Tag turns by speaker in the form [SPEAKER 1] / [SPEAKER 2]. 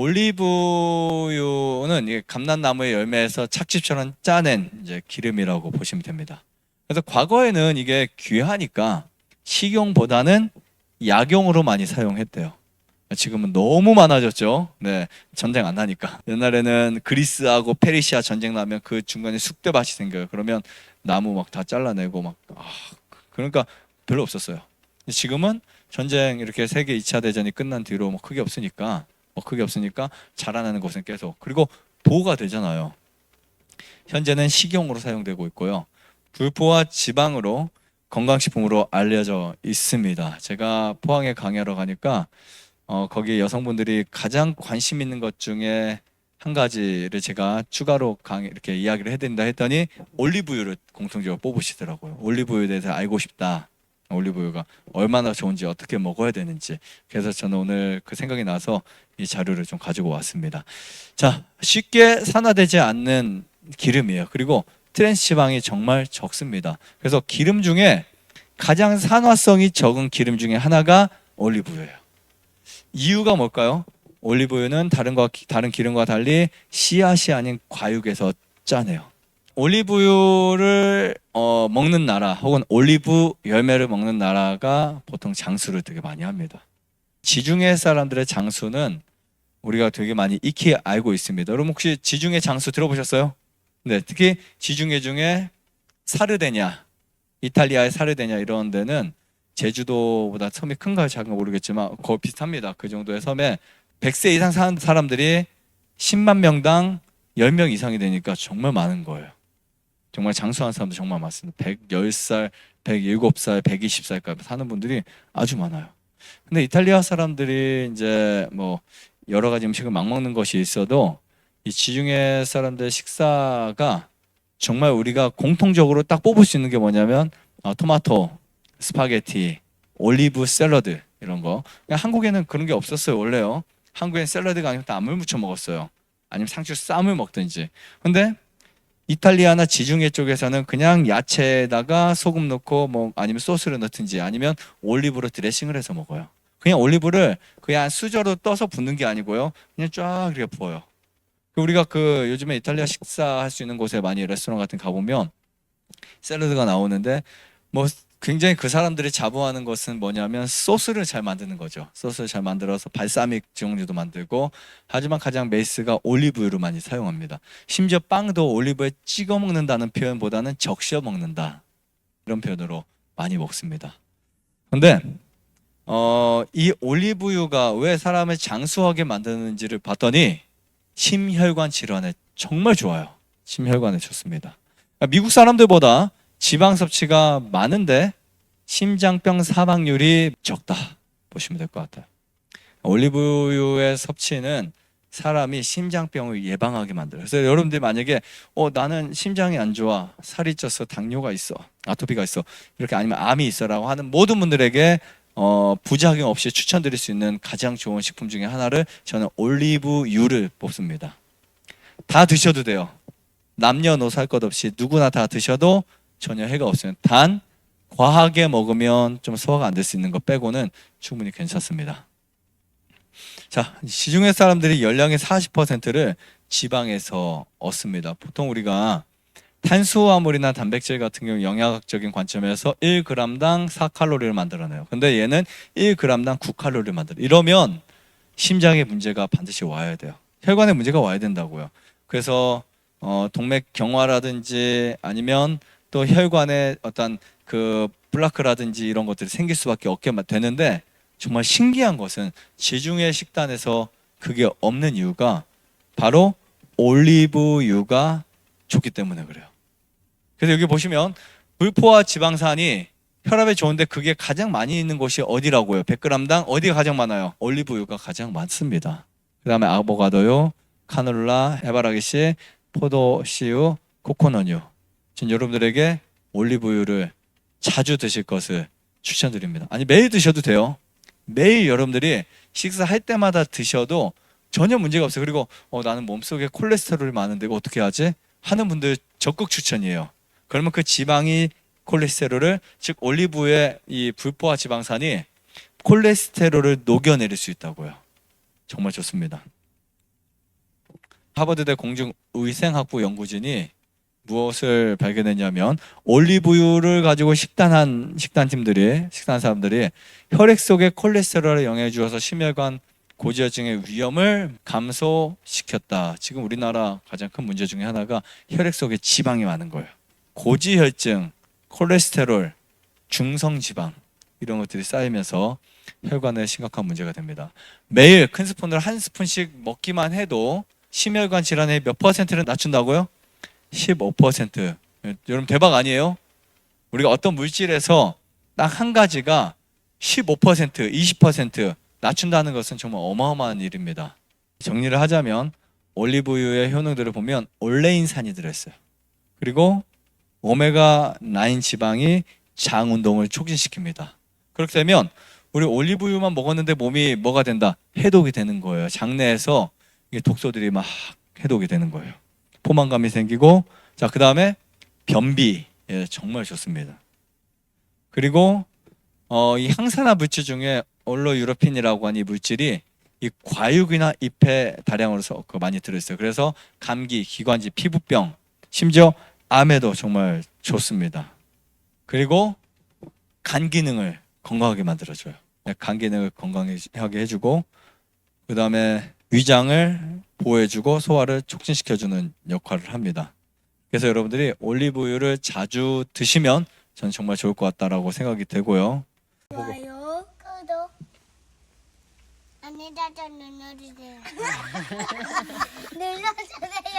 [SPEAKER 1] 올리브유는 이게 감람나무의 열매에서 착즙처럼 짜낸 이제 기름이라고 보시면 됩니다. 그래서 과거에는 이게 귀하니까 식용보다는 약용으로 많이 사용했대요. 지금은 너무 많아졌죠. 네, 전쟁 안 나니까. 옛날에는 그리스하고 페르시아 전쟁 나면 그 중간에 쑥대밭이 생겨요. 그러면 나무 막 다 잘라내고 그러니까 별로 없었어요. 지금은 전쟁 이렇게 세계 2차 대전이 끝난 뒤로 크게 없으니까 자라나는 곳은 계속, 그리고 보호가 되잖아요. 현재는 식용으로 사용되고 있고요. 불포화 지방으로 건강식품으로 알려져 있습니다. 제가 포항에 강의하러 가니까 거기 여성분들이 가장 관심 있는 것 중에 한 가지를 제가 추가로 이렇게 이야기를 해드린다 했더니 올리브유를 공통적으로 뽑으시더라고요. 올리브유에 대해서 알고 싶다. 올리브유가 얼마나 좋은지, 어떻게 먹어야 되는지. 그래서 저는 오늘 그 생각이 나서 이 자료를 좀 가지고 왔습니다. 자, 쉽게 산화되지 않는 기름이에요. 그리고 트랜스지방이 정말 적습니다. 그래서 기름 중에 가장 산화성이 적은 기름 중에 하나가 올리브유예요. 이유가 뭘까요? 올리브유는 다른 기름과 달리 씨앗이 아닌 과육에서 짜내요. 올리브유를 먹는 나라, 혹은 올리브 열매를 먹는 나라가 보통 장수를 되게 많이 합니다. 지중해 사람들의 장수는 우리가 되게 많이 익히 알고 있습니다. 여러분 혹시 지중해 장수 들어보셨어요? 네, 특히 지중해 중에 사르데냐, 이탈리아의 사르데냐 이런 데는 제주도보다 섬이 큰가요 작은가 모르겠지만 거의 비슷합니다. 그 정도의 섬에 100세 이상 사는 사람들이 10만 명당 10명 이상이 되니까 정말 많은 거예요. 정말 장수하는 사람도 정말 많습니다. 110살, 107살, 120살까지 사는 분들이 아주 많아요. 근데 이탈리아 사람들이 이제 뭐 여러 가지 음식을 막 먹는 것이 있어도 이 지중해 사람들의 식사가 정말 우리가 공통적으로 딱 뽑을 수 있는 게 뭐냐면 토마토, 스파게티, 올리브 샐러드 이런 거. 한국에는 그런 게 없었어요 원래요. 한국엔 샐러드가 아니면 나물 무쳐 먹었어요. 아니면 상추 쌈을 먹든지. 근데 이탈리아나 지중해 쪽에서는 그냥 야채에다가 소금 넣고 뭐 아니면 소스를 넣든지 아니면 올리브로 드레싱을 해서 먹어요. 그냥 올리브를 그냥 수저로 떠서 붓는 게 아니고요. 그냥 쫙 이렇게 부어요. 우리가 요즘에 이탈리아 식사할 수 있는 곳에 많이 레스토랑 같은 가보면 샐러드가 나오는데 뭐 굉장히 그 사람들이 자부하는 것은 뭐냐면 소스를 잘 만드는 거죠. 소스를 잘 만들어서 발사믹 종류도 만들고, 하지만 가장 베이스가 올리브유를 많이 사용합니다. 심지어 빵도 올리브에 찍어 먹는다는 표현보다는 적셔 먹는다, 이런 표현으로 많이 먹습니다. 근데 이 올리브유가 왜 사람을 장수하게 만드는지를 봤더니 심혈관 질환에 정말 좋아요. 심혈관에 좋습니다. 미국 사람들보다 지방 섭취가 많은데 심장병 사망률이 적다 보시면 될 것 같아요. 올리브유의 섭취는 사람이 심장병을 예방하게 만들어요. 그래서 여러분들이 만약에 나는 심장이 안 좋아, 살이 쪄서 당뇨가 있어, 아토피가 있어, 이렇게 아니면 암이 있어라고 하는 모든 분들에게 부작용 없이 추천드릴 수 있는 가장 좋은 식품 중에 하나를 저는 올리브유를 뽑습니다. 다 드셔도 돼요. 남녀노소 할 것 없이 누구나 다 드셔도 전혀 해가 없어요. 단 과하게 먹으면 좀 소화가 안 될 수 있는 것 빼고는 충분히 괜찮습니다. 자, 시중의 사람들이 열량의 40%를 지방에서 얻습니다. 보통 우리가 탄수화물이나 단백질 같은 경우 영양학적인 관점에서 1g당 4칼로리를 만들어내요. 근데 얘는 1g당 9칼로리를 만들어요. 이러면 심장에 문제가 반드시 와야 돼요. 혈관에 문제가 와야 된다고요. 그래서 동맥경화라든지 아니면 또 혈관에 어떤 플라크라든지 이런 것들이 생길 수밖에 없게 되는데, 정말 신기한 것은 지중해 식단에서 그게 없는 이유가 바로 올리브유가 좋기 때문에 그래요. 그래서 여기 보시면 불포화 지방산이 혈압에 좋은데 그게 가장 많이 있는 곳이 어디라고요? 100g당 어디가 가장 많아요? 올리브유가 가장 많습니다. 그 다음에 아보가도유, 카놀라, 해바라기씨, 포도씨유, 코코넛유. 전 여러분들에게 올리브유를 자주 드실 것을 추천드립니다. 아니 매일 드셔도 돼요. 매일 여러분들이 식사할 때마다 드셔도 전혀 문제가 없어요. 그리고 나는 몸속에 콜레스테롤이 많은데 이거 어떻게 하지? 하는 분들 적극 추천이에요. 그러면 그 지방이 콜레스테롤을, 즉 올리브유의 이 불포화 지방산이 콜레스테롤을 녹여내릴 수 있다고요. 정말 좋습니다. 하버드대 공중위생학부 연구진이 무엇을 발견했냐면 올리브유를 가지고 식단한 사람들이 혈액 속에 콜레스테롤을 영향해 주어서 심혈관 고지혈증의 위험을 감소시켰다. 지금 우리나라 가장 큰 문제 중에 하나가 혈액 속에 지방이 많은 거예요. 고지혈증, 콜레스테롤, 중성지방 이런 것들이 쌓이면서 혈관에 심각한 문제가 됩니다. 매일 큰 스푼으로 한 스푼씩 먹기만 해도 심혈관 질환의 몇 퍼센트를 낮춘다고요? 15%. 여러분 대박 아니에요? 우리가 어떤 물질에서 딱 한 가지가 15%, 20% 낮춘다는 것은 정말 어마어마한 일입니다. 정리를 하자면 올리브유의 효능들을 보면 올레인산이 들어있어요. 그리고 오메가9 지방이 장 운동을 촉진시킵니다. 그렇게 되면 우리 올리브유만 먹었는데 몸이 뭐가 된다? 해독이 되는 거예요. 장내에서 이게 독소들이 막 해독이 되는 거예요. 포만감이 생기고, 자, 그 다음에 변비, 예, 정말 좋습니다. 그리고 이 항산화 물질 중에 올로유로핀이라고 하는 이 물질이 이 과육이나 잎에 다량으로 많이 들어있어요. 그래서 감기, 기관지, 피부병, 심지어 암에도 정말 좋습니다. 그리고 간 기능을 건강하게 만들어줘요. 간 기능을 건강하게 해주고, 그 다음에 위장을 보호해주고 소화를 촉진시켜주는 역할을 합니다. 그래서 여러분들이 올리브유를 자주 드시면 저는 정말 좋을 것 같다라고 생각이 되고요.
[SPEAKER 2] 좋아요, 구독, 안내자전 눌러주세요. 눌러주세요.